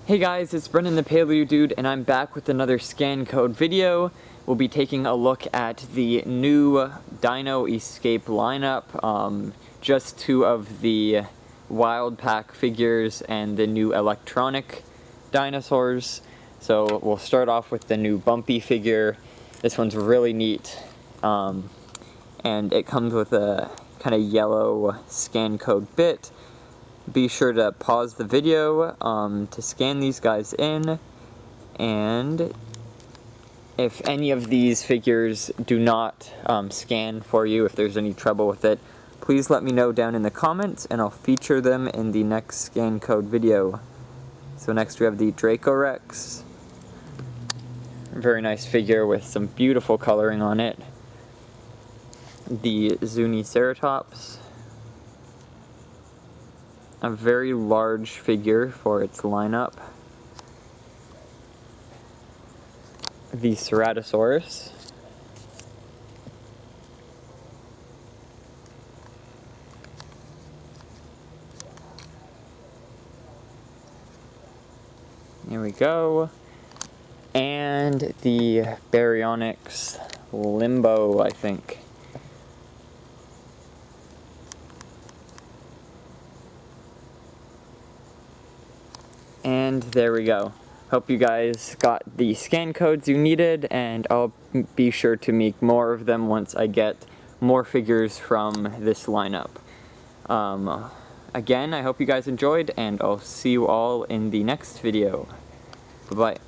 Hey guys, it's Brennan the Paleo Dude, and I'm back with another scan code video. We'll be taking a look at the new Dino Escape lineup, just two of the wild pack figures and the new electronic dinosaurs. So we'll start off with the new Bumpy figure. This one's really neat, and it comes with a kind of yellow scan code bit. Be sure to pause the video to scan these guys in, and if any of these figures do not scan for you, if there's any trouble with it, please let me know down in the comments and I'll feature them in the next scan code video. So next we have the Dracorex. Very nice figure with some beautiful coloring on it. The Zuniceratops. A very large figure for its lineup. The Ceratosaurus. Here we go. And the baryonyx Limbo, I think. And there we go. Hope you guys got the scan codes you needed, and I'll be sure to make more of them once I get more figures from this lineup. Again, I hope you guys enjoyed, and I'll see you all in the next video. Bye-bye.